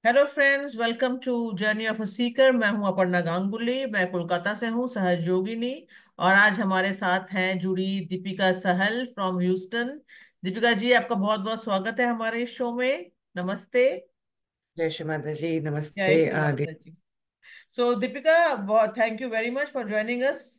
Hello friends, welcome to journey of a seeker. मैं हूं अपर्णा गांगुली। मैं कोलकाता से हूं, सहयोगिनी। और आज हमारे साथ हैं जुड़ी दीपिका सहल फ्रॉम ह्यूस्टन। दीपिका जी, आपका बहुत बहुत स्वागत है हमारे इस शो में। नमस्ते। जय श्री माता जी, जय नमस्ते श्री माता जी। सो दीपिका, बहुत thank you very much for joining us.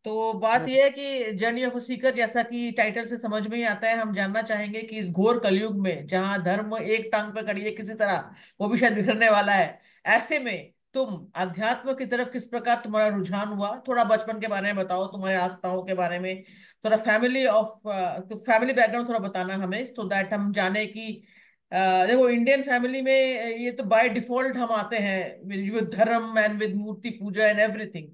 तो बात यह है कि जर्नी ऑफ अ सीकर, जैसा कि टाइटल से समझ में ही आता है, हम जानना चाहेंगे कि इस घोर कलयुग में जहां धर्म एक टांग पर खड़ी है किसी तरह, वो भी शायद बिखरने वाला है, ऐसे में तुम अध्यात्म की तरफ किस प्रकार तुम्हारा रुझान हुआ। थोड़ा बचपन के बारे में बताओ, तुम्हारे आस्थाओं के बारे में। थोड़ा फैमिली बैकग्राउंड थोड़ा बताना हमें, सो दैट हम जाने कि देखो, इंडियन फैमिली में ये तो बाय डिफॉल्ट हम आते हैं with dharma and with murti puja and everything.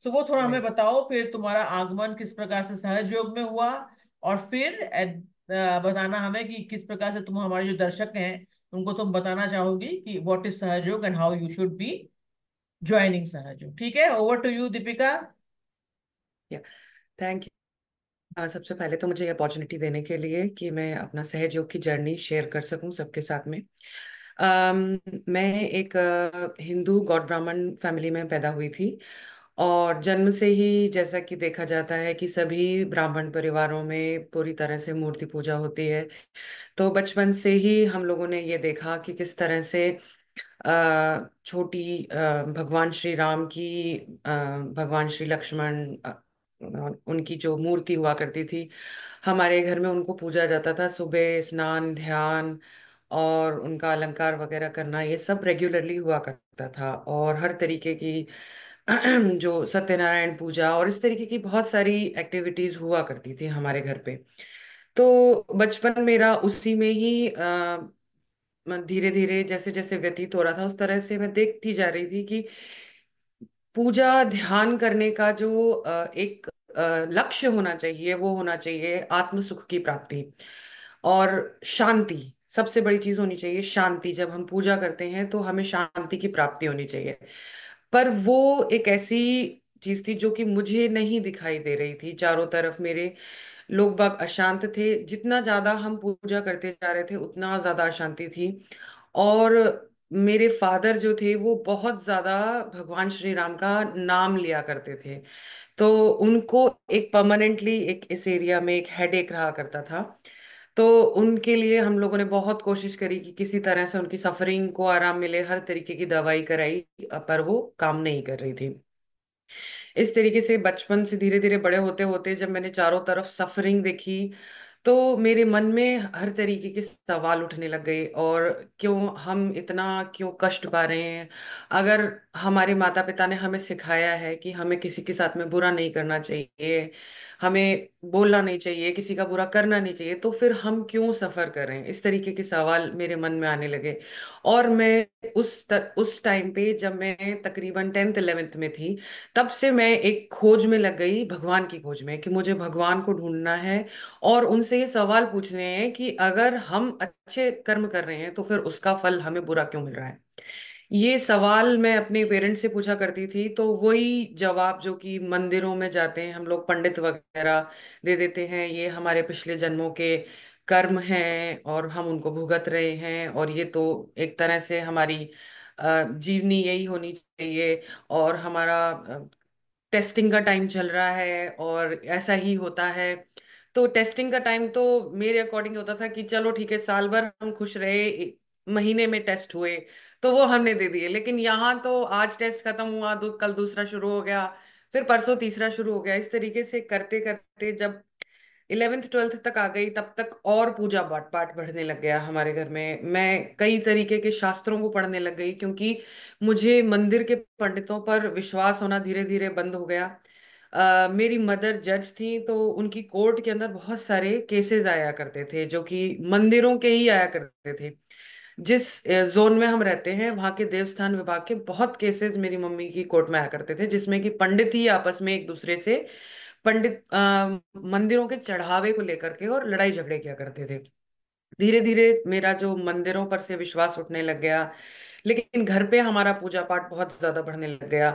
So वो थोड़ा हमें राइट। बताओ, फिर तुम्हारा आगमन किस प्रकार से सहज योग में हुआ। और फिर बताना हमें कि किस प्रकार से तुम, हमारे जो दर्शक हैं, उनको तुम बताना चाहोगी कि व्हाट इज सहज योग and how you should be joining सहज योग। ठीक है, ओवर टू यू दीपिका। या थैंक यू। सबसे पहले तो मुझे ये अपॉर्चुनिटी देने के लिए कि मैं अपना सहयोग की जर्नी शेयर कर सकूं सबके साथ में। मैं एक हिंदू गॉड ब्राह्मण फैमिली में पैदा हुई थी। और जन्म से ही जैसा कि देखा जाता है कि सभी ब्राह्मण परिवारों में पूरी तरह से मूर्ति पूजा होती है। तो बचपन से ही हम लोगों ने ये देखा कि किस तरह से छोटी भगवान श्री राम की, भगवान श्री लक्ष्मण, उनकी जो मूर्ति हुआ करती थी, हमारे घर में उनको पूजा जाता था। सुबह स्नान ध्यान और उनका अलंकार वगैरह करना, ये सब रेगुलरली हुआ करता था। और हर तरीके की जो सत्यनारायण पूजा और इस तरीके की बहुत सारी एक्टिविटीज हुआ करती थी हमारे घर पे। तो बचपन मेरा उसी में ही धीरे धीरे जैसे जैसे व्यतीत हो रहा था, उस तरह से मैं देखती जा रही थी कि पूजा ध्यान करने का जो एक लक्ष्य होना चाहिए, वो होना चाहिए आत्म सुख की प्राप्ति और शांति। सबसे बड़ी चीज होनी चाहिए शांति। जब हम पूजा करते हैं तो हमें शांति की प्राप्ति होनी चाहिए। पर वो एक ऐसी चीज थी जो कि मुझे नहीं दिखाई दे रही थी। चारों तरफ मेरे लोग बाग अशांत थे। जितना ज्यादा हम पूजा करते जा रहे थे उतना ज्यादा अशांति थी। और मेरे फादर जो थे वो बहुत ज्यादा भगवान श्री राम का नाम लिया करते थे। तो उनको एक परमानेंटली एक इस एरिया में एक हेडेक रहा करता था। तो उनके लिए हम लोगों ने बहुत कोशिश करी कि किसी तरह से उनकी सफरिंग को आराम मिले, हर तरीके की दवाई कराई, पर वो काम नहीं कर रही थी। इस तरीके से बचपन से धीरे धीरे बड़े होते होते जब मैंने चारों तरफ सफरिंग देखी, तो मेरे मन में हर तरीके के सवाल उठने लग गए। और क्यों हम इतना क्यों कष्ट पा रहे हैं? अगर हमारे माता पिता ने हमें सिखाया है कि हमें किसी के साथ में बुरा नहीं करना चाहिए, हमें बोलना नहीं चाहिए, किसी का बुरा करना नहीं चाहिए, तो फिर हम क्यों सफर कर रहे हैं? इस तरीके के सवाल मेरे मन में आने लगे। और मैं उस टाइम पे जब मैं तकरीबन 10th 11th में थी, तब से मैं एक खोज में लग गई, भगवान की खोज में, कि मुझे भगवान को ढूंढना है और उनसे ये सवाल पूछने हैं कि अगर हम अच्छे कर्म कर रहे हैं तो फिर उसका फल हमें बुरा क्यों मिल रहा है। ये सवाल मैं अपने पेरेंट्स से पूछा करती थी, तो वही जवाब जो कि मंदिरों में जाते हैं हम लोग, पंडित वगैरह दे देते हैं, ये हमारे पिछले जन्मों के कर्म हैं और हम उनको भुगत रहे हैं, और ये तो एक तरह से हमारी जीवनी यही होनी चाहिए। और हमारा टेस्टिंग का टाइम चल रहा है और ऐसा ही होता है। तो टेस्टिंग का टाइम तो मेरे अकॉर्डिंग होता था कि चलो ठीक है, साल भर हम खुश रहे, महीने में टेस्ट हुए तो वो हमने दे दिए। लेकिन यहाँ तो आज टेस्ट खत्म हुआ, कल दूसरा शुरू हो गया, फिर परसों तीसरा शुरू हो गया। इस तरीके से करते करते जब 11th 12th तक आ गई, तब तक और पूजा पाठ पाठ बढ़ने लग गया हमारे घर में। मैं कई तरीके के शास्त्रों को पढ़ने लग गई, क्योंकि मुझे मंदिर के पंडितों पर विश्वास होना धीरे धीरे बंद हो गया। मेरी मदर जज थी, तो उनकी कोर्ट के अंदर बहुत सारे केसेस आया करते थे जो कि मंदिरों के ही आया करते थे। जिस जोन में हम रहते हैं वहां के देवस्थान विभाग के बहुत केसेस मेरी मम्मी की कोर्ट में आया करते थे, जिसमें कि पंडित ही आपस में एक दूसरे से पंडित मंदिरों के चढ़ावे को लेकर के और लड़ाई झगड़े किया करते थे। धीरे धीरे मेरा जो मंदिरों पर से विश्वास उठने लग गया, लेकिन घर पे हमारा पूजा पाठ बहुत ज्यादा बढ़ने लग गया।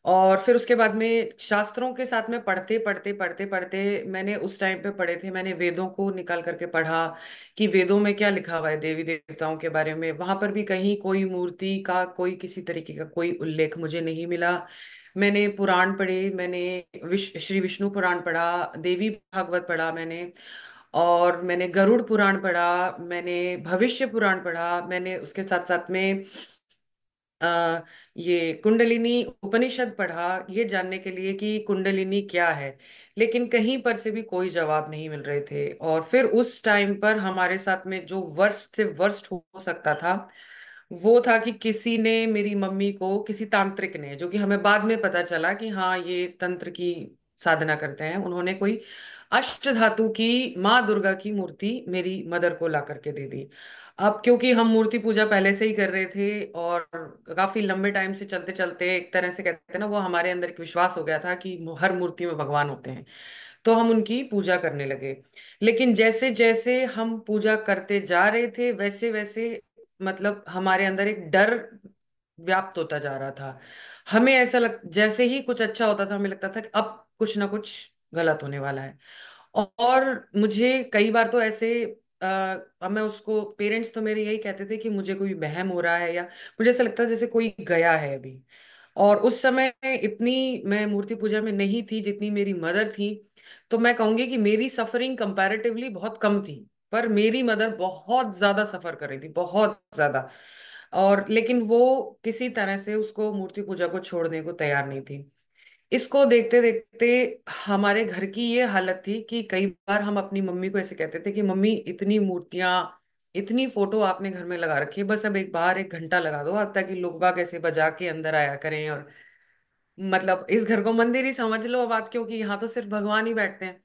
और फिर उसके बाद में शास्त्रों के साथ में पढ़ते पढ़ते पढ़ते पढ़ते, मैंने उस टाइम पे पढ़े थे, मैंने वेदों को निकाल करके पढ़ा कि वेदों में क्या लिखा हुआ है देवी देवताओं के बारे में। वहां पर भी कहीं कोई मूर्ति का, कोई किसी तरीके का कोई उल्लेख मुझे नहीं मिला। मैंने पुराण पढ़े, मैंने श्री विष्णु पुराण पढ़ा, देवी भागवत पढ़ा मैंने, और मैंने गरुड़ पुराण पढ़ा, मैंने भविष्य पुराण पढ़ा, मैंने उसके साथ साथ में आ, ये कुंडलिनी उपनिषद पढ़ा, ये जानने के लिए कि कुंडलिनी क्या है। लेकिन कहीं पर से भी कोई जवाब नहीं मिल रहे थे। और फिर उस टाइम पर हमारे साथ में जो वर्स्ट से वर्स्ट हो सकता था, वो था कि किसी ने, मेरी मम्मी को किसी तांत्रिक ने, जो कि हमें बाद में पता चला कि हाँ ये तंत्र की साधना करते हैं, उन्होंने कोई अष्ट धातु की माँ दुर्गा की मूर्ति मेरी मदर को ला करके दे दी। अब क्योंकि हम मूर्ति पूजा पहले से ही कर रहे थे, और काफी लंबे टाइम से चलते चलते एक तरह से कहते हैं ना, वो हमारे अंदर एक विश्वास हो गया था कि हर मूर्ति में भगवान होते हैं, तो हम उनकी पूजा करने लगे। लेकिन जैसे जैसे हम पूजा करते जा रहे थे, वैसे वैसे मतलब हमारे अंदर एक डर व्याप्त होता जा रहा था। हमें ऐसा लग, जैसे ही कुछ अच्छा होता था, हमें लगता था कि अब कुछ ना कुछ गलत होने वाला है। और मुझे कई बार तो ऐसे, अब मैं उसको, पेरेंट्स तो मेरे यही कहते थे कि मुझे कोई वहम हो रहा है, या मुझे ऐसा लगता है जैसे कोई गया है अभी। और उस समय इतनी मैं मूर्ति पूजा में नहीं थी जितनी मेरी मदर थी। तो मैं कहूंगी कि मेरी सफरिंग कंपैरेटिवली बहुत कम थी, पर मेरी मदर बहुत ज्यादा सफर कर रही थी, बहुत ज्यादा। और लेकिन वो किसी तरह से उसको, मूर्ति पूजा को छोड़ने को तैयार नहीं थी। इसको देखते देखते हमारे घर की ये हालत थी कि कई बार हम अपनी मम्मी को ऐसे कहते थे कि मम्मी, इतनी मूर्तियां, इतनी फोटो आपने घर में लगा रखी है, बस अब एक बाहर एक घंटा लगा दो अब, ताकि लोग बाग ऐसे बजा के अंदर आया करें, और मतलब इस घर को मंदिर ही समझ लो अब आप, क्योंकि यहाँ तो सिर्फ भगवान ही बैठते हैं।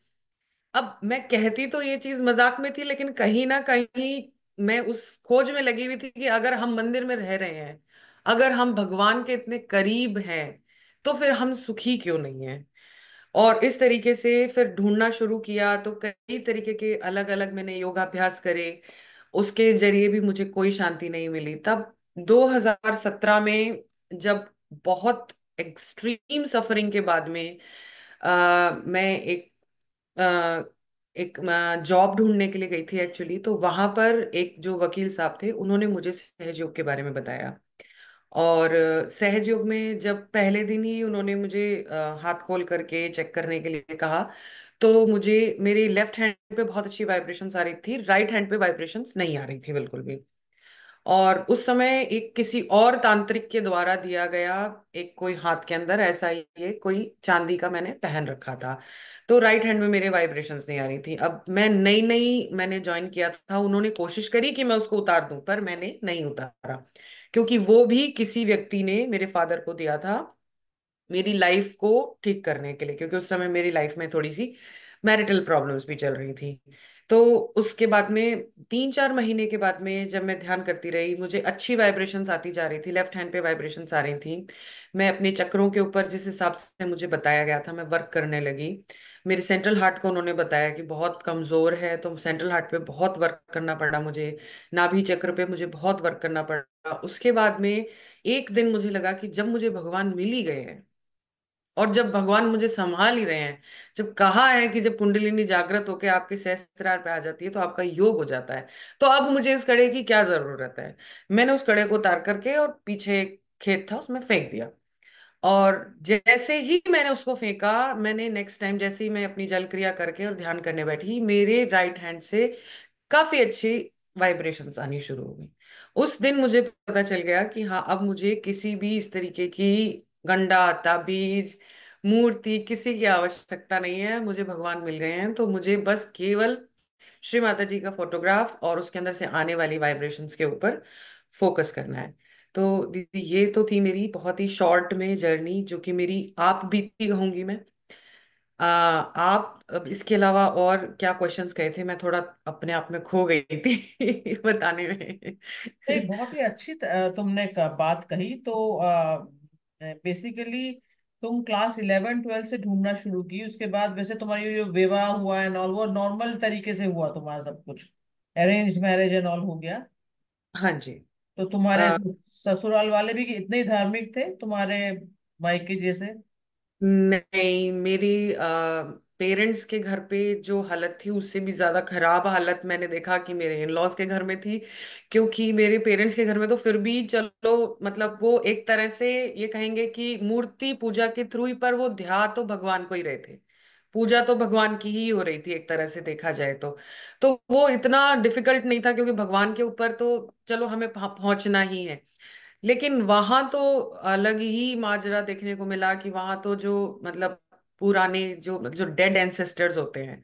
अब मैं कहती तो ये चीज मजाक में थी, लेकिन कहीं ना कहीं मैं उस खोज में लगी हुई थी कि अगर हम मंदिर में रह रहे हैं, अगर हम भगवान के इतने करीब हैं, तो फिर हम सुखी क्यों नहीं है। और इस तरीके से फिर ढूंढना शुरू किया, तो कई तरीके के अलग अलग मैंने योगाभ्यास करे, उसके जरिए भी मुझे कोई शांति नहीं मिली। तब 2017 में, जब बहुत एक्सट्रीम सफरिंग के बाद में मैं अ, एक जॉब ढूंढने के लिए गई थी एक्चुअली, तो वहां पर एक जो वकील साहब थे, उन्होंने मुझे सहयोग के बारे में बताया। और सहयोग में जब पहले दिन ही उन्होंने मुझे हाथ खोल करके चेक करने के लिए कहा, तो मुझे मेरे लेफ्ट हैंड पे बहुत अच्छी वाइब्रेशंस आ रही थी, राइट हैंड पे वाइब्रेशंस नहीं आ रही थी बिल्कुल भी। और उस समय एक किसी और तांत्रिक के द्वारा दिया गया एक कोई हाथ के अंदर ऐसा ही ये कोई चांदी का मैंने पहन रखा था, तो राइट हैंड में मेरे वाइब्रेशंस नहीं आ रही थी। अब मैं नई नई मैंने ज्वाइन किया था, उन्होंने कोशिश करी कि मैं उसको उतार दूं, पर मैंने नहीं उतारा, क्योंकि वो भी किसी व्यक्ति ने मेरे फादर को दिया था मेरी लाइफ को ठीक करने के लिए, क्योंकि उस समय मेरी लाइफ में थोड़ी सी मैरिटल प्रॉब्लम्स भी चल रही थी। तो उसके बाद में 3-4 महीने के बाद में जब मैं ध्यान करती रही, मुझे अच्छी वाइब्रेशंस आती जा रही थी, लेफ्ट हैंड पे वाइब्रेशंस आ रही थी। मैं अपने चक्रों के ऊपर जिस हिसाब से मुझे बताया गया था, मैं वर्क करने लगी। मेरे सेंट्रल हार्ट को उन्होंने बताया कि बहुत कमजोर है, तो सेंट्रल हार्ट पे बहुत वर्क करना पड़ा मुझे, नाभि चक्र पे मुझे बहुत वर्क करना पड़ा। उसके बाद में एक दिन मुझे लगा कि जब मुझे भगवान मिल ही गए हैं, और जब भगवान मुझे संभाल ही रहे हैं, जब कहा है कि जब कुंडलिनी जागृत होकर आपके सहस्त्रार पे आ जाती है तो आपका योग हो जाता है, तो अब मुझे इस कड़े की क्या जरूरत है। मैंने उस कड़े को उतार करके और पीछे एक खेत था उसमें फेंक दिया। और जैसे ही मैंने उसको फेंका, मैंने नेक्स्ट टाइम जैसे ही मैं अपनी जल क्रिया करके और ध्यान करने बैठी, मेरे राइट हैंड से काफी अच्छी वाइब्रेशंस आनी शुरू हो गई। उस दिन मुझे पता चल गया कि हाँ, अब मुझे किसी भी इस तरीके की गंडा ताबीज मूर्ति किसी की आवश्यकता नहीं है। मुझे भगवान मिल गए हैं, तो मुझे बस केवल श्री माता जी का फोटोग्राफ और उसके अंदर से आने वाली वाइब्रेशंस के ऊपर फोकस करना है। तो दीदी, ये तो थी मेरी बहुत ही शॉर्ट में जर्नी, जो कि मेरी आप बीती कहूंगी मैं। आप अब इसके अलावा और क्या क्वेश्चंस कहे थे, मैं थोड़ा अपने आप में खो गई थी बताने में। नहीं, बहुत ही अच्छी तुमने बात कही। तो बेसिकली तुम क्लास 11 12 से ढूंढना शुरू की, उसके बाद वैसे तुम्हारी जो विवाह हुआ एंड ऑल वो नॉर्मल तरीके से हुआ, तुम्हारा सब कुछ अरेंज्ड मैरिज एंड ऑल हो गया। हाँ जी। तो तुम्हारे अ, ससुराल वाले भी इतने ही धार्मिक थे तुम्हारे? मायके जैसे? नहीं, मेरी पेरेंट्स के घर पे जो हालत थी उससे भी ज्यादा खराब हालत मैंने देखा कि मेरे इन लॉज के घर में थी। क्योंकि मेरे पेरेंट्स के घर में तो फिर भी चलो, मतलब वो एक तरह से ये कहेंगे कि मूर्ति पूजा के थ्रू ही, पर वो ध्यान तो भगवान को ही रहे थे। पूजा तो भगवान की ही हो रही थी एक तरह से देखा जाए तो वो इतना डिफिकल्ट नहीं था, क्योंकि भगवान के ऊपर तो चलो हमें पहुंचना ही है। लेकिन वहां तो अलग ही माजरा देखने को मिला कि वहां तो जो मतलब पुराने जो जो डेड एंसेस्टर्स होते हैं,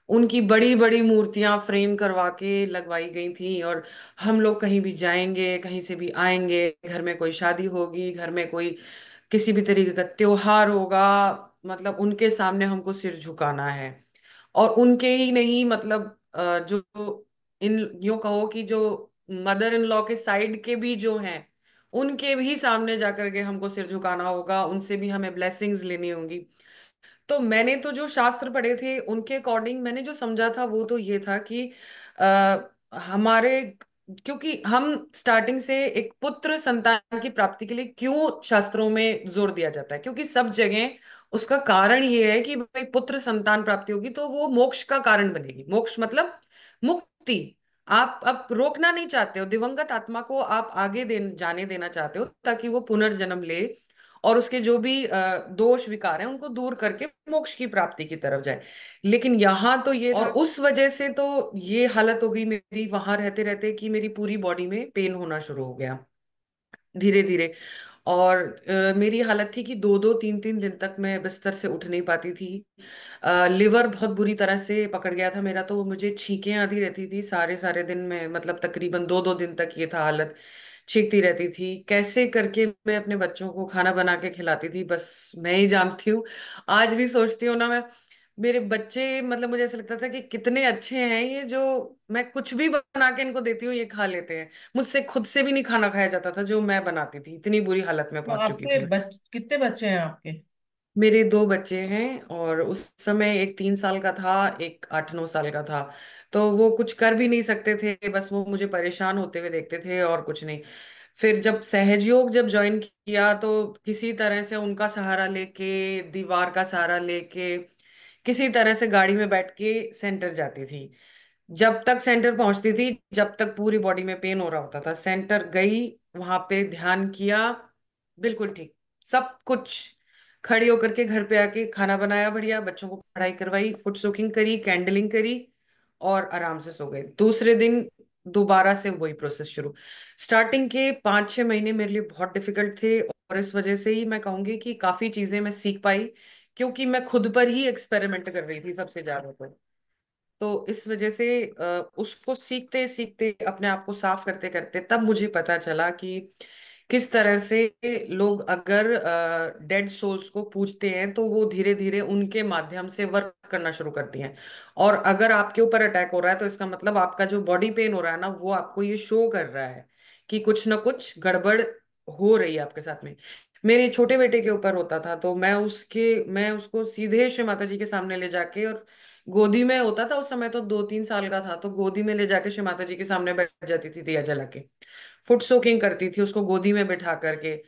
उनकी बड़ी बड़ी मूर्तियां फ्रेम करवा के लगवाई गई थी। और हम लोग कहीं भी जाएंगे, कहीं से भी आएंगे, घर में कोई शादी होगी, घर में कोई किसी भी तरीके का त्योहार होगा, मतलब उनके सामने हमको सिर झुकाना है। और उनके ही नहीं, मतलब जो इन यूं कहो कि जो मदर इन लॉ के साइड के भी जो हैं, उनके भी सामने जाकर के हमको सिर झुकाना होगा, उनसे भी हमें ब्लेसिंग्स लेनी होंगी। तो मैंने तो जो शास्त्र पढ़े थे उनके अकॉर्डिंग मैंने जो समझा था वो तो ये था कि हमारे, क्योंकि हम स्टार्टिंग से एक पुत्र संतान की प्राप्ति के लिए क्यों शास्त्रों में जोर दिया जाता है, क्योंकि सब जगह उसका कारण ये है कि भाई पुत्र संतान प्राप्ति होगी तो वो मोक्ष का कारण बनेगी। मोक्ष मतलब मुक्ति। आप अब रोकना नहीं चाहते हो, दिवंगत आत्मा को आप आगे जाने देना चाहते हो ताकि वो पुनर्जन्म ले और उसके जो भी दोष विकार हैं उनको दूर करके मोक्ष की प्राप्ति की तरफ जाए। लेकिन यहाँ तो ये और उस वजह से तो ये हालत हो गई मेरी वहां रहते रहते कि मेरी पूरी बॉडी में पेन होना शुरू हो गया धीरे धीरे। और मेरी हालत थी कि दो दो तीन तीन दिन तक मैं बिस्तर से उठ नहीं पाती थी। लिवर बहुत बुरी तरह से पकड़ गया था मेरा, तो मुझे छींकें आती रहती थी सारे सारे दिन में, मतलब तकरीबन दो दो दिन तक ये था हालत। छींकती रहती थी, कैसे करके मैं अपने बच्चों को खाना बना के खिलाती थी बस मैं ही जानती हूँ। आज भी सोचती हूँ ना मैं, मेरे बच्चे, मतलब मुझे ऐसा लगता था कि कितने अच्छे हैं ये, जो मैं कुछ भी बना के इनको देती हूँ ये खा लेते हैं। मुझसे खुद से भी नहीं खाना खाया जाता था जो मैं बनाती थी, इतनी बुरी हालत में तो पहुंच चुकी आपके थी। कितने बच्चे हैं आपके? मेरे दो बच्चे हैं, और उस समय एक 3 साल का था, एक 8-9 साल का था। तो वो कुछ कर भी नहीं सकते थे, बस वो मुझे परेशान होते हुए देखते थे और कुछ नहीं। फिर जब सहजयोग जब ज्वाइन किया तो किसी तरह से उनका सहारा लेके, दीवार का सहारा लेके, किसी तरह से गाड़ी में बैठ के सेंटर जाती थी। जब तक सेंटर पहुंचती थी जब तक पूरी बॉडी में पेन हो रहा होता था, सेंटर गई, वहां पे ध्यान किया, बिल्कुल ठीक, सब कुछ। खड़ी होकर के घर पे आके खाना बनाया बढ़िया, बच्चों को पढ़ाई करवाई, फुट सोकिंग करी, कैंडलिंग करी, और आराम से सो गए। दूसरे दिन दोबारा से वही प्रोसेस शुरू। स्टार्टिंग के 5-6 महीने मेरे लिए बहुत डिफिकल्ट थे, और इस वजह से ही मैं कहूंगी कि काफी चीजें मैं सीख पाई, क्योंकि मैं खुद पर ही एक्सपेरिमेंट कर रही थी सबसे ज्यादा। तो इस वजह से उसको सीखते सीखते अपने आप को साफ करते करते तब मुझे पता चला कि किस तरह से लोग अगर डेड सोल्स को पूजते हैं तो वो धीरे धीरे उनके माध्यम से वर्क करना शुरू करती हैं। और अगर आपके ऊपर अटैक हो रहा है तो इसका मतलब आपका जो बॉडी पेन हो रहा है ना, वो आपको ये शो कर रहा है कि कुछ ना कुछ गड़बड़ हो रही है आपके साथ में। मेरे छोटे बेटे के ऊपर होता था तो मैं उसको सीधे श्री माता जी के सामने ले जाके, और गोदी में होता था उस समय तो 2-3 साल का था, तो गोदी में ले जाके श्री माता जी के सामने बैठ जाती थी दिया जला के, फुट सोकिंग करती थी उसको गोदी में बिठा करके।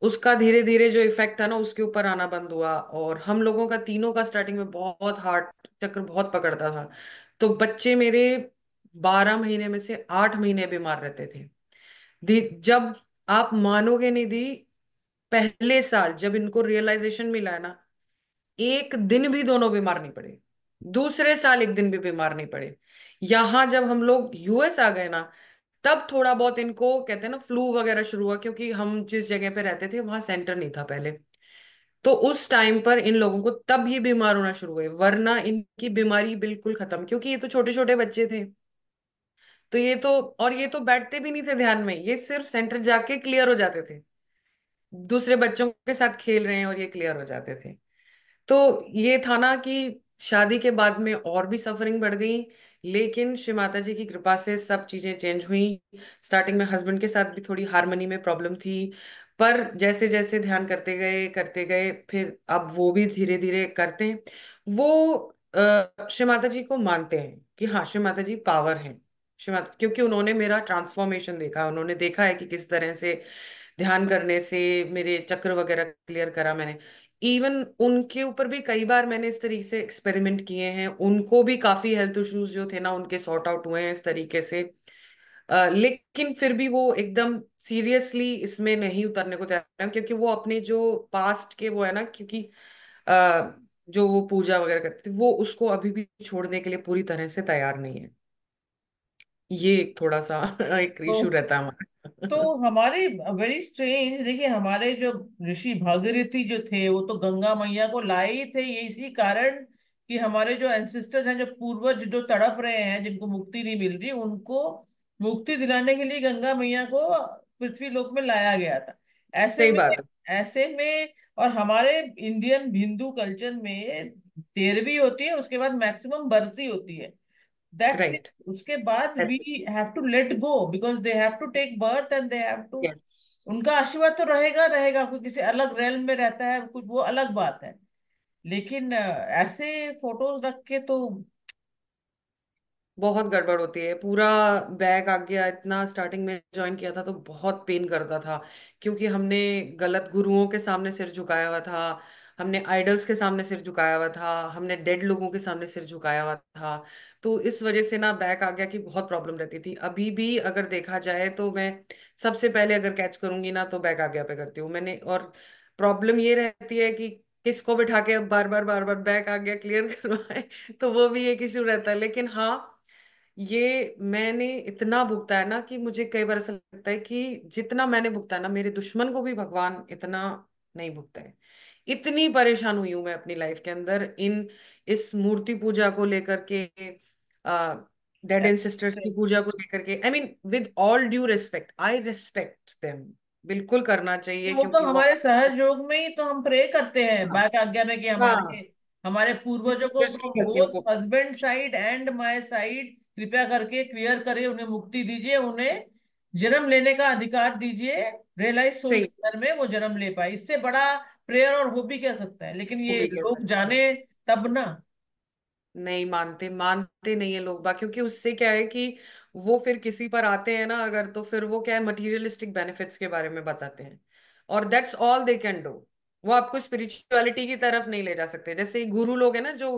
उसका धीरे धीरे जो इफेक्ट था ना उसके ऊपर आना बंद हुआ, और हम लोगों का तीनों का स्टार्टिंग में बहुत हार्ट चक्र बहुत पकड़ता था। तो बच्चे मेरे 12 महीने में से 8 महीने बीमार रहते थे। जब आप मानोगे नहीं दी, पहले साल जब इनको रियलाइजेशन मिला है ना, एक दिन भी दोनों बीमार नहीं पड़े। दूसरे साल एक दिन भी बीमार नहीं पड़े। यहां जब हम लोग यूएस आ गए ना, तब थोड़ा बहुत इनको कहते हैं ना फ्लू वगैरह शुरू हुआ, क्योंकि हम जिस जगह पे रहते थे वहां सेंटर नहीं था पहले। तो उस टाइम पर इन लोगों को तब ये बीमार होना शुरू हुए, वरना इनकी बीमारी बिल्कुल खत्म, क्योंकि ये तो छोटे छोटे बच्चे थे। तो ये तो, और ये तो बैठते भी नहीं थे ध्यान में, ये सिर्फ सेंटर जाके क्लियर हो जाते थे, दूसरे बच्चों के साथ खेल रहे हैं और ये क्लियर हो जाते थे। तो ये था ना कि शादी के बाद में और भी सफरिंग बढ़ गई, लेकिन श्री माता जी की कृपा से सब चीजें चेंज हुई। स्टार्टिंग में हस्बैंड के साथ भी थोड़ी हारमोनी में प्रॉब्लम थी, पर जैसे जैसे ध्यान करते गए फिर अब वो भी धीरे धीरे करते हैं। वो श्री माता जी को मानते हैं कि हाँ श्री माता जी पावर है। श्री माता, क्योंकि उन्होंने मेरा ट्रांसफॉर्मेशन देखा, उन्होंने देखा है कि किस तरह से ध्यान करने से मेरे चक्र वगैरह क्लियर करा मैंने। इवन उनके ऊपर भी कई बार मैंने इस तरीके से एक्सपेरिमेंट किए हैं, उनको भी काफी हेल्थ इश्यूज जो थे ना उनके सॉर्ट आउट हुए हैं इस तरीके से। लेकिन फिर भी वो एकदम सीरियसली इसमें नहीं उतरने को तैयार है, क्योंकि वो अपने जो पास्ट के वो है ना, क्योंकि जो वो पूजा वगैरह करते थे वो उसको अभी भी छोड़ने के लिए पूरी तरह से तैयार नहीं है। ये एक थोड़ा सा एक तो इशू रहता है तो हमारा। हमारे वेरी स्ट्रेंज, देखिए हमारे जो ऋषि भागीरथी जो थे वो तो गंगा मैया को लाए ही थे, ये इसी कारण कि हमारे जो एंसिस्टर हैं, जो पूर्वज जो तड़प रहे हैं, जिनको मुक्ति नहीं मिल रही, उनको मुक्ति दिलाने के लिए गंगा मैया को पृथ्वी लोक में लाया गया था। ऐसे सही में बात है। ऐसे में और हमारे इंडियन हिंदू कल्चर में 13वीं होती है, उसके बाद मैक्सिमम बरसी होती है। That's it. राइट। उसके बाद we have to let go, because they have to take birth and they have to, yes. उनका आशीर्वाद तो रहेगा रहेगा, कोई किसी अलग रेलम में रहता है कुछ, वो अलग बात है। लेकिन ऐसे फोटोज रख के तो बहुत गड़बड़ होती है, पूरा बैग आ गया। इतना स्टार्टिंग में ज्वाइन किया था तो बहुत पेन करता था, क्योंकि हमने गलत गुरुओं के सामने सिर झुकाया हुआ था, हमने आइडल्स के सामने सिर झुकाया हुआ था, हमने डेड लोगों के सामने सिर झुकाया हुआ था। तो इस वजह से ना बैक आ गया कि बहुत प्रॉब्लम रहती थी। अभी भी अगर देखा जाए तो मैं सबसे पहले अगर कैच करूंगी ना तो बैक आ गया पे करती हूँ मैंने। और प्रॉब्लम ये रहती है कि किसको बिठा के बार बार बैक आ गया क्लियर करवाए, तो वो भी एक इशू रहता है। लेकिन हाँ, ये मैंने इतना भुगता है ना कि मुझे कई बार ऐसा लगता है कि जितना मैंने भुगता है ना, मेरे दुश्मन को भी भगवान इतना नहीं भुगता है। इतनी परेशान हुई हूं मैं अपनी लाइफ के अंदर इन इस मूर्ति पूजा को लेकर के, डेड एंसेस्टर्स की पूजा को लेकर के। I mean with all due respect, I respect them, बिल्कुल करना चाहिए वो तो क्योंकि वो हमारे सहज योग में ही तो हम प्रे करते हैं हाँ बैक आज्ञा में कि हमारे हाँ, हमारे पूर्वजों को सिस्टर्स की फ्रॉम गलतियों बोथ को। Husband side and my side कृपया करके क्लियर करिए, उन्हें मुक्ति दीजिए, उन्हें जन्म लेने का अधिकार दीजिए, रियलाइज सोल्स सही। के घर में वो जन्म ले पाए। इससे बड़ा प्रेयर और हो भी क्या सकता है, लेकिन वो ये भी कह लोग सकते हैं। जाने तब ना। नहीं मानते, मानते नहीं है लोग बात, क्योंकि उससे क्या है कि वो फिर किसी पर आते हैं ना अगर, तो फिर वो क्या है, मटेरियलिस्टिक बेनिफिट्स के बारे में बताते हैं, और that's all they can do. वो आपको स्पिरिचुअलिटी की तरफ नहीं ले जा सकते। जैसे गुरु लोग हैं ना जो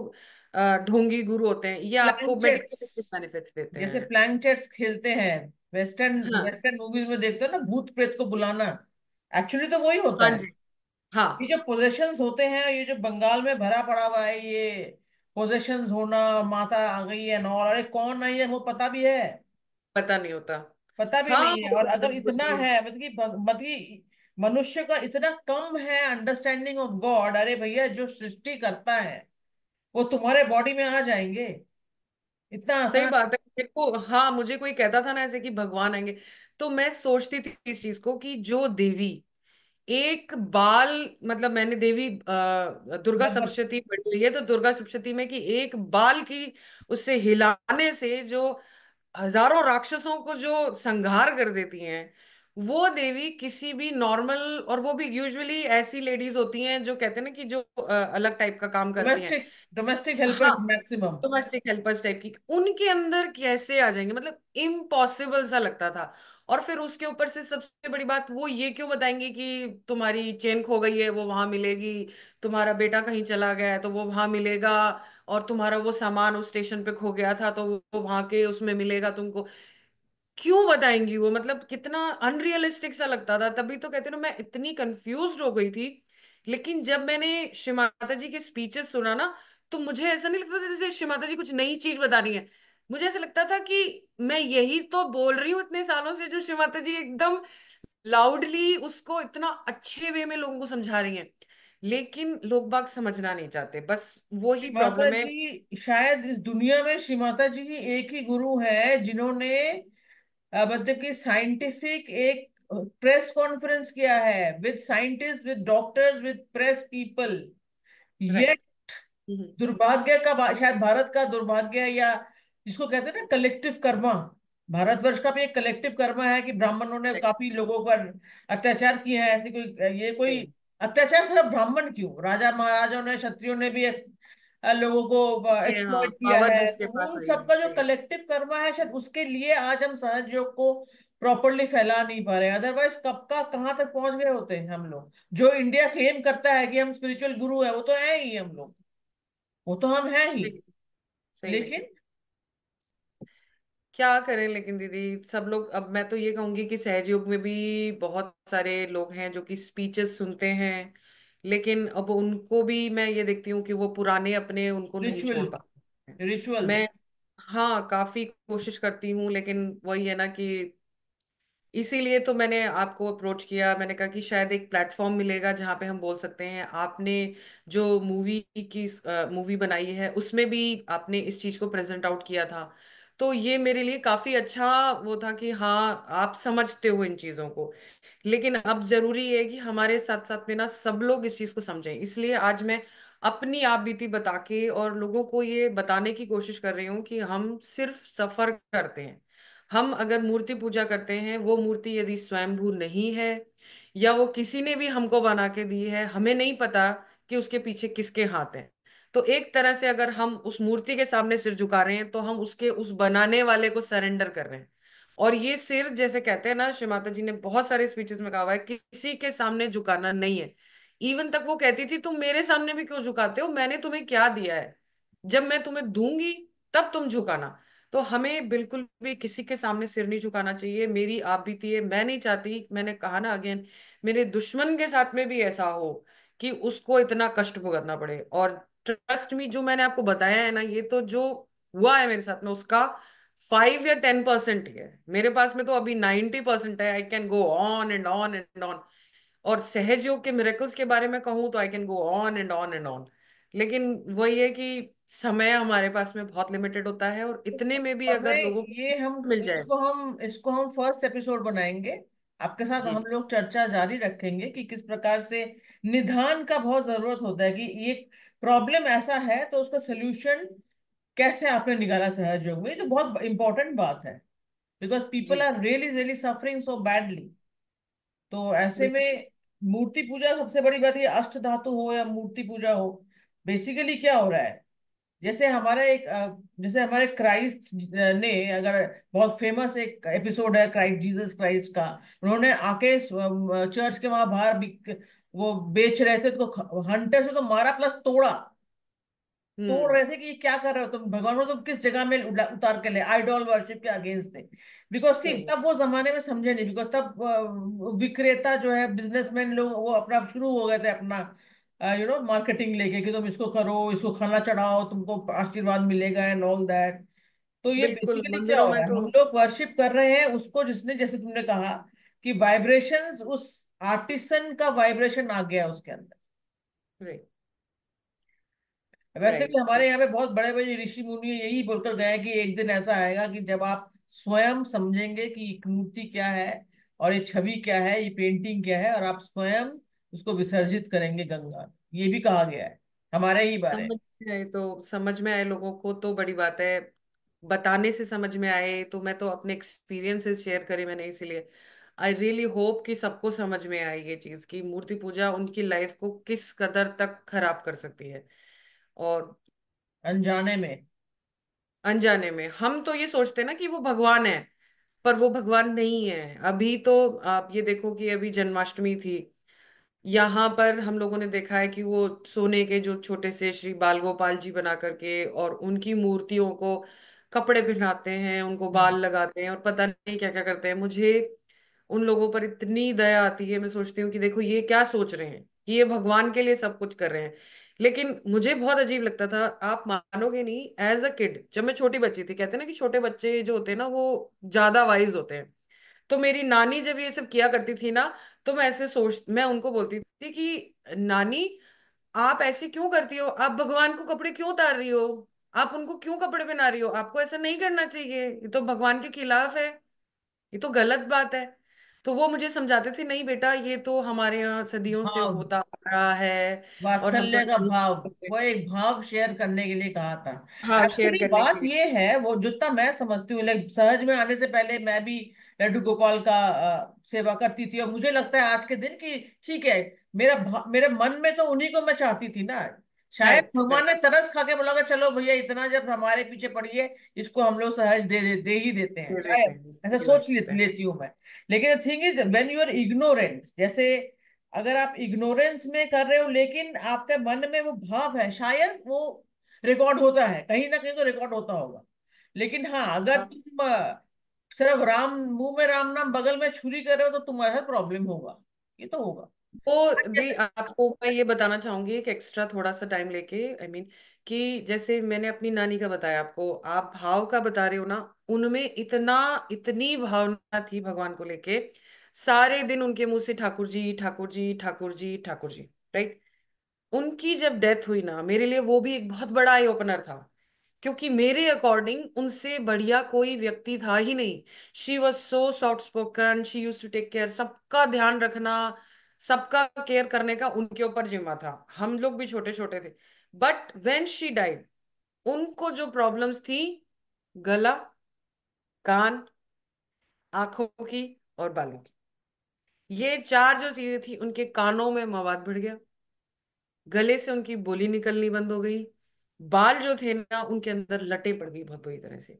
ढोंगी गुरु होते हैं, ये आपको प्लैंचेट्स, मटेरियलिस्टिक बेनिफिट्स देते जैसे हैं। प्लैंचेट्स खेलते हैं, वेस्टर्न हाँ वेस्टर्न मूवीज में देखते हो ना, भूत प्रेत को बुलाना, एक्चुअली तो वही होता हाँ है। जी। हाँ, ये जो पोजेशंस होते हैं, ये जो बंगाल में भरा पड़ा हुआ है, ये पोजेशंस होना, माता आ गई है नौ, अरे कौन आई है वो पता भी है? पता नहीं होता। पता भी हाँ नहीं है। वो और अगर बिल्कुल इतना भी। है, मतलब कि मतलब कि मनुष्य का इतना कम है अंडरस्टैंडिंग ऑफ गॉड, अरे भैया जो सृष्टि करता है वो तुम्हारे बॉडी में आ जाएंगे, इतना सही आसान। बात है। देखो हाँ, मुझे कोई कहता था ना ऐसे कि भगवान आएंगे, तो मैं सोचती थी इस चीज को कि जो देवी एक बाल, मतलब मैंने देवी दुर्गा बरबस। सप्तशती पढ़ी हुई है, तो दुर्गा सप्तशती में कि एक बाल की उससे हिलाने से जो हजारों राक्षसों को जो संहार कर देती हैं, वो देवी किसी भी नॉर्मल, और वो भी यूजुअली ऐसी लेडीज होती हैं जो कहते हैं ना कि जो अलग टाइप का काम करती हैं। डोमेस्टिक डोमेस्टिक हाँ, helpers maximum. Domestic helpers type की, उनके अंदर कैसे आ जाएंगे, मतलब इम्पॉसिबल सा लगता था। और फिर उसके ऊपर से सबसे बड़ी बात वो ये क्यों बताएंगे कि तुम्हारी चेन खो गई है वो वहां मिलेगी, तुम्हारा बेटा कहीं चला गया है तो वो वहां मिलेगा, और तुम्हारा वो सामान उस स्टेशन पे खो गया था तो वो वहां के उसमें मिलेगा तुमको। क्यों बताएंगी वो, मतलब कितना अनरियलिस्टिक सा लगता था। तभी तो कहते ना मैं इतनी कंफ्यूज हो गई थी। लेकिन जब मैंने श्री माता जी के स्पीचेस सुना ना, तो मुझे ऐसा नहीं लगता था जैसे श्री माता जी कुछ नई चीज बता रही है। मुझे ऐसा लगता था कि मैं यही तो बोल रही हूँ इतने सालों से, जो श्री माता जी एकदम लाउडली उसको इतना अच्छे वे में लोगों को समझा रही हैं। लेकिन लोग बाग समझना नहीं चाहते, बस वो ही श्री माता प्रॉब्लम है। जी शायद इस दुनिया में, श्री माता जी ही एक ही गुरु है जिन्होंने मतलब कि साइंटिफिक एक प्रेस कॉन्फ्रेंस किया है with scientist, with doctors, with press people. ये राइट। दुर्भाग्य का शायद भारत का दुर्भाग्य है, या जिसको कहते हैं ना कलेक्टिव कर्मा, भारतवर्ष का भी एक कलेक्टिव कर्मा है कि ब्राह्मणों ने काफी लोगों पर अत्याचार किए हैं। ऐसी कोई, ये कोई सही। अत्याचार सिर्फ ब्राह्मण क्यों, राजा महाराजाओं ने, क्षत्रियों ने भी लोगों को हाँ, एक्सप्लॉइट किया पावर है। जिसके तो पास उन आई है, सबका जो सही। कलेक्टिव कर्मा है, शायद उसके लिए आज हम सहज योग को प्रॉपरली फैला नहीं पा रहे, अदरवाइज कब का कहाँ तक पहुंच गए होते हैं हम लोग। जो इंडिया क्लेम करता है कि हम स्पिरिचुअल गुरु है, वो तो है ही हम लोग, वो तो हम हैं ही। सही सही में। लेकिन क्या करें लेकिन दीदी, सब लोग, अब मैं तो ये कहूंगी कि सहजयोग में भी बहुत सारे लोग हैं जो कि स्पीचेस सुनते हैं, लेकिन अब उनको भी मैं ये देखती हूँ कि वो पुराने अपने उनको नहीं रिचुअल, छोड़ पाते हैं। मैं, रिचुअल्स। हाँ, काफी कोशिश करती हूँ, लेकिन वही है ना कि इसीलिए तो मैंने आपको अप्रोच किया। मैंने कहा कि शायद एक प्लेटफॉर्म मिलेगा जहाँ पे हम बोल सकते हैं। आपने जो मूवी बनाई है उसमें भी आपने इस चीज को प्रेजेंट आउट किया था, तो ये मेरे लिए काफी अच्छा वो था कि हाँ, आप समझते हो इन चीजों को। लेकिन अब जरूरी है कि हमारे साथ साथ में ना सब लोग इस चीज को समझें, इसलिए आज मैं अपनी आप बीती बता के और लोगों को ये बताने की कोशिश कर रही हूँ कि हम सिर्फ सफर करते हैं। हम अगर मूर्ति पूजा करते हैं, वो मूर्ति यदि स्वयंभू नहीं है या वो किसी ने भी हमको बना के दी है, हमें नहीं पता कि उसके पीछे किसके हाथ हैं। तो एक तरह से अगर हम उस मूर्ति के सामने सिर झुका रहे हैं तो हम उसके उस बनाने वाले को सरेंडर कर रहे हैं। और ये सिर, जैसे कहते हैं ना, श्री माता जी ने बहुत सारे स्पीचेस में कहा हुआ है कि किसी के सामने झुकाना नहीं है। इवन तक वो कहती थी, तुम मेरे सामने भी क्यों झुकाते हो, मैंने तुम्हें क्या दिया है, जब मैं तुम्हें दूंगी तब तुम झुकाना। तो हमें बिल्कुल भी किसी के सामने सिर नहीं झुकाना चाहिए। मेरी आप बीती है, मैं नहीं चाहती, मैंने कहा ना अगेन, मेरे दुश्मन के साथ में भी ऐसा हो कि उसको इतना कष्ट भुगतना पड़े। और ट्रस्ट मी, जो मैंने आपको बताया है ना, ये तो जो हुआ है मेरे साथ में उसका 5 या 10% ही है। मेरे पास में तो अभी 90% है। I can go on and on and on. और सहजयोग के मिरेकल्स के बारे में कहूँ तो I can go on and on and on. लेकिन वही है कि समय हमारे पास में बहुत लिमिटेड होता है, और इतने में भी समय, अगर लोगों ये हम को मिल जाए। इसको हम फर्स्ट एपिसोड बनाएंगे। आपके साथ जी हम जी। लोग चर्चा जारी रखेंगे कि किस प्रकार से निदान का बहुत जरूरत होता है, कि ये प्रॉब्लम ऐसा है तो उसका सोल्यूशन कैसे आपने निकाला सहयोग में। ये तो बहुत इंपॉर्टेंट बात है, बिकॉज पीपल जी are really really suffering so badly. तो ऐसे बिल्कुल। में मूर्ति पूजा सबसे बड़ी बात, ये अष्ट धातु हो या मूर्ति पूजा हो, बेसिकली क्या हो रहा है। जैसे हमारा जैसे हमारे क्राइस्ट ने, अगर बहुत फेमस एक एपिसोड है क्राइस्ट, जीसस क्राइस्ट का, उन्होंने आके चर्च के वहां बाहर वो बेच रहे थे, तो हंटर से तो मारा प्लस तोड़ा, तोड़ हम्म। रहे थे कि ये क्या कर रहे हो तुम, भगवान को तुम किस जगह में उतार के ले, आइडॉल वर्शिप के अगेंस्ट थे। बिकॉज सी सही। तब वो जमाने में समझे नहीं, बिकॉज तब विक्रेता जो है, बिजनेसमैन लोग, वो अपना शुरू हो गए थे अपना मार्केटिंग लेके, कि तुम इसको करो, इसको खाना चढ़ाओ, तुमको आशीर्वाद मिलेगा एंड ऑल दैट। तो ये बिल्कुल, बेसिकली क्या मंदिरों हो में रहा है, तो। हम लोग वर्शिप कर रहे हैं उसको जिसने, जैसे तुमने कहा कि वाइब्रेशंस, उस आर्टिसन का वाइब्रेशन आ गया उसके अंदर। राइट वैसे भी राइट। हमारे यहाँ पे बहुत बड़े बड़े ऋषि मुनि यही बोलकर गए हैं कि एक दिन ऐसा आएगा कि जब आप स्वयं समझेंगे कि एक मूर्ति क्या है, और ये छवि क्या है, ये पेंटिंग क्या है, और आप स्वयं उसको विसर्जित करेंगे गंगा में। ये भी कहा गया है हमारे ही बारे समझ में आए तो समझ में आए लोगों को तो बड़ी बात है। बताने से समझ में आए तो मैं तो अपने एक्सपीरियंसेस शेयर करे मैंने, इसीलिए आई रियली होप कि सबको समझ में आए ये चीज कि मूर्ति पूजा उनकी लाइफ को किस कदर तक खराब कर सकती है। और में, अनजाने में। अनजाने में हम तो ये सोचते हैं ना कि वो भगवान है, पर वो भगवान नहीं है। अभी तो आप ये देखो कि अभी जन्माष्टमी थी, यहाँ पर हम लोगों ने देखा है कि वो सोने के जो छोटे से श्री बाल गोपाल जी बना करके और उनकी मूर्तियों को कपड़े पहनाते हैं, उनको बाल हम्म। लगाते हैं और पता नहीं क्या क्या करते हैं। मुझे उन लोगों पर इतनी दया आती है। मैं सोचती हूँ कि देखो ये क्या सोच रहे हैं कि ये भगवान के लिए सब कुछ कर रहे हैं। लेकिन मुझे बहुत अजीब लगता था, आप मानोगे नहीं, एज अ किड, जब मैं छोटी बच्ची थी, कहते हैं ना कि छोटे बच्चे जो होते हैं ना वो ज्यादा वाइज होते हैं। तो मेरी नानी जब ये सब किया करती थी ना, तो मैं उनको बोलती थी कि नानी, आप ऐसे क्यों करती हो, आप भगवान को कपड़े क्यों उतार रही हो, आप उनको क्यों कपड़े पहना रही हो, आपको ऐसा नहीं करना चाहिए, ये तो भगवान के खिलाफ है, ये तो गलत बात है। तो वो मुझे समझाते थे, नहीं बेटा, ये तो हमारे यहाँ सदियों से भाव, होता आ रहा है और हम तो वात्सल्य का ऐसे नहीं भाव, करते। वो एक भाव शेयर करने के लिए कहा था। हाँ, शेयर एक्चुअली करने के बात लिए। ये है, वो जितना मैं समझती हूँ, लाइक सहज में आने से पहले मैं भी लड्डू गोपाल का सेवा करती थी, और मुझे लगता है आज के दिन कि ठीक है, मेरे मन में तो उन्हीं को मैं चाहती थी ना। शायद राइट भगवान राइट। ने तरस खा के बोला कि चलो भैया इतना जब हमारे पीछे पड़ी है, इसको हम लोग सहज दे ही देते हैं, दे देते शायद हैं, ऐसा सही सोच बात है। लेती हूँ मैं। लेकिन thing is when you are ignorant, जैसे अगर आप इग्नोरेंस में कर रहे हो लेकिन आपके मन में वो भाव है, शायद वो रिकॉर्ड होता है कहीं ना कहीं, तो रिकॉर्ड होता होगा। लेकिन हाँ, अगर हाँ, तुम सिर्फ राम, मुंह में राम नाम बगल में छुरी कर रहे हो, तो तुम्हारा प्रॉब्लम होगा, ये तो होगा। वो दी आपको मैं ये बताना चाहूंगी एक एक्स्ट्रा थोड़ा सा टाइम लेके, आई मीन कि जैसे मैंने अपनी नानी का बताया आपको, आप भाव का बता रहे हो ना, उनमें इतना इतनी भावना थी भगवान को लेके। सारे दिन उनके मुंह से ठाकुर जी ठाकुर जी ठाकुर जी ठाकुर जी, राइट। उनकी जब डेथ हुई ना, मेरे लिए वो भी एक बहुत बड़ा आई ओपनर था, क्योंकि मेरे अकॉर्डिंग उनसे बढ़िया कोई व्यक्ति था ही नहीं। She was so soft spoken, she use to take care, सबका ध्यान रखना, सबका केयर करने का उनके ऊपर जिम्मा था। हम लोग भी छोटे छोटे थे। बट वेन शी डाइड, उनको जो प्रॉब्लम्स थी, गला, कान, आंखों की और बालों की, ये चार जो चीजें थी, उनके कानों में मवाद भिड़ गया, गले से उनकी बोली निकलनी बंद हो गई, बाल जो थे ना उनके अंदर लटे पड़ गई बहुत बुरी तरह से।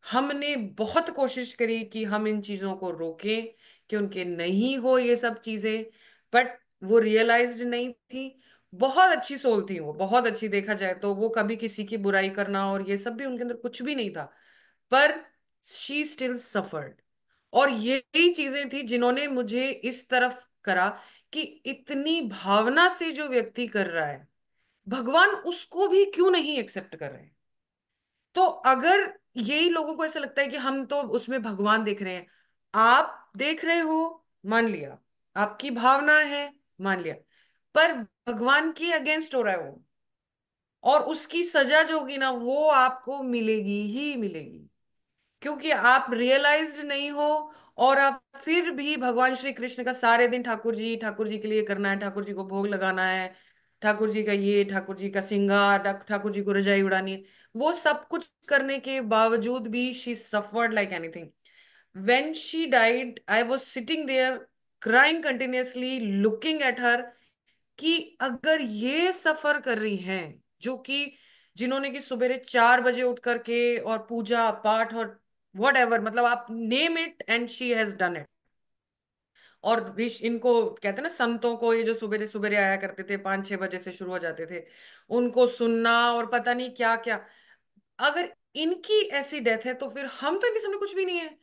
हमने बहुत कोशिश करी कि हम इन चीजों को रोकें, कि उनके नहीं हो ये सब चीजें, बट वो रियलाइज्ड नहीं थी। बहुत अच्छी सोल थी वो, बहुत अच्छी, देखा जाए तो वो कभी किसी की बुराई करना और ये सब भी उनके अंदर कुछ भी नहीं था। पर शी स्टिल सफर्ड। और यही चीजें थी जिन्होंने मुझे इस तरफ करा कि इतनी भावना से जो व्यक्ति कर रहा है, भगवान उसको भी क्यों नहीं एक्सेप्ट कर रहे हैं। तो अगर यही लोगों को ऐसा लगता है कि हम तो उसमें भगवान देख रहे हैं, आप देख रहे हो, मान लिया, आपकी भावना है, मान लिया, पर भगवान के अगेंस्ट हो रहा है वो, और उसकी सजा जो होगी ना वो आपको मिलेगी ही मिलेगी, क्योंकि आप रियलाइज्ड नहीं हो। और आप फिर भी भगवान श्री कृष्ण का सारे दिन ठाकुर जी के लिए करना है, ठाकुर जी को भोग लगाना है, ठाकुर जी का ये, ठाकुर जी का श्रृंगार, ठाकुर जी को रजाई उड़ानी है, वो सब कुछ करने के बावजूद भी she suffered like anything. When she died I was sitting there crying continuously looking at her, कि अगर ये सफर कर रही हैं, जो कि जिन्होंने कि सवेरे 4 बजे उठ करके और पूजा पाठ और वट एवर, मतलब आप name it, and she has done it. और ऋषि इनको कहते हैं ना, संतों को, ये जो सुबेरे सुबेरे आया करते थे, 5-6 बजे से शुरू हो जाते थे, उनको सुनना और पता नहीं क्या क्या। अगर इनकी ऐसी डेथ है, तो फिर हम तो इनके सामने कुछ भी नहीं है।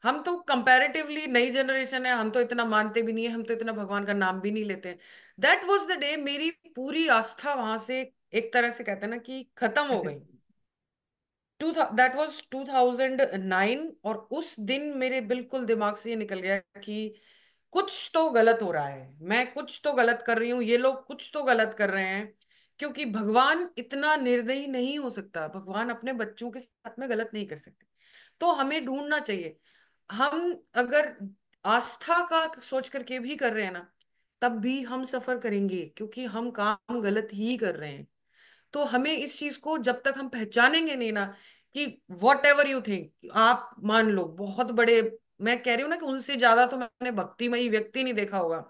हम तो कंपैरेटिवली नई जनरेशन है, हम तो इतना मानते भी नहीं है, हम तो इतना भगवान का नाम भी नहीं लेते हैं। दैट वॉज द डे मेरी पूरी आस्था वहां से एक तरह से कहते हैं ना कि खत्म हो गई। To that was 2009। और उस दिन मेरे बिल्कुल दिमाग से ये निकल गया कि कुछ तो गलत हो रहा है, मैं कुछ तो गलत कर रही हूँ, ये लोग कुछ तो गलत कर रहे हैं। क्योंकि भगवान इतना निर्दयी नहीं हो सकता, भगवान अपने बच्चों के साथ में गलत नहीं कर सकते। तो हमें ढूंढना चाहिए। हम अगर आस्था का सोच करके भी कर रहे हैं ना, तब भी हम सफर करेंगे, क्योंकि हम काम गलत ही कर रहे हैं। तो हमें इस चीज को जब तक हम पहचानेंगे नहीं ना, कि वॉट एवर यू थिंक, आप मान लो बहुत बड़े, मैं कह रही हूँ ना कि उनसे ज्यादा तो मैंने भक्तिमयी व्यक्ति नहीं देखा होगा।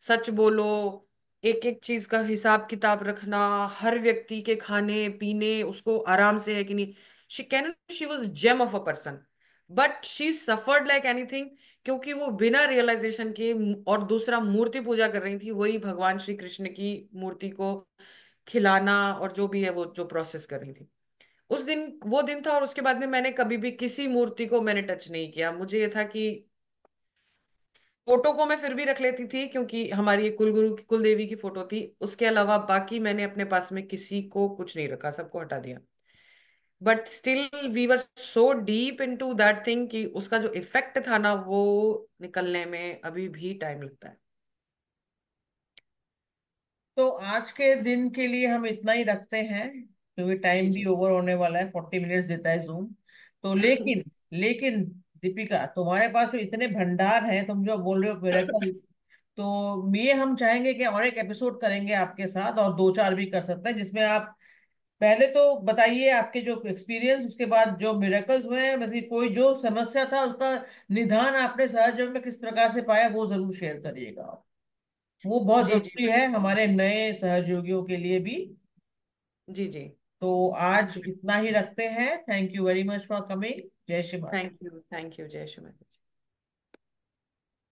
सच बोलो, एक एक चीज का हिसाब किताब रखना, हर व्यक्ति के खाने पीने उसको आराम से है कि नहीं। She can, she was gem of a person, but she suffered like anything, क्योंकि वो बिना रियलाइजेशन के, और दूसरा मूर्ति पूजा कर रही थी, वही भगवान श्री कृष्ण की मूर्ति को खिलाना और जो भी है वो जो प्रोसेस कर रही थी। उस दिन वो दिन था, और उसके बाद में मैंने कभी भी किसी मूर्ति को मैंने टच नहीं किया। मुझे ये था कि फोटो को मैं फिर भी रख लेती थी, क्योंकि हमारी एक कुलगुरु की, कुल देवी की फोटो थी, उसके अलावा बाकी मैंने अपने पास में किसी को कुछ नहीं रखा, सबको हटा दिया। But still we were so deep into that thing कि उसका जो इफेक्ट था ना, वो निकलने में अभी भी टाइम लगता है। तो आज के दिन के लिए हम इतना ही रखते हैं, क्योंकि जी टाइम भी जी। ओवर होने वाला है, 40 मिनट्स देता है जूम। तो लेकिन लेकिन दीपिका, तुम्हारे पास जो इतने भंडार हैं, तुम जो बोल रहे हो मिरेकल्स, तो ये हम चाहेंगे कि और एक एपिसोड करेंगे आपके साथ, और दो चार भी कर सकते हैं, जिसमें आप पहले तो बताइए आपके जो एक्सपीरियंस, उसके बाद जो मिरेकल्स हुए हैं, मतलब कोई जो समस्या था उसका निदान आपने सहज योग में किस प्रकार से पाया, वो जरूर शेयर करिएगा। वो बहुत जी जी जरूरी है बिल्कुल। हमारे नए सहयोगियों के लिए भी। जी जी। तो आज इतना ही रखते हैं। Thank you very much for coming. जय श्री माता। थैंक यू जय श्री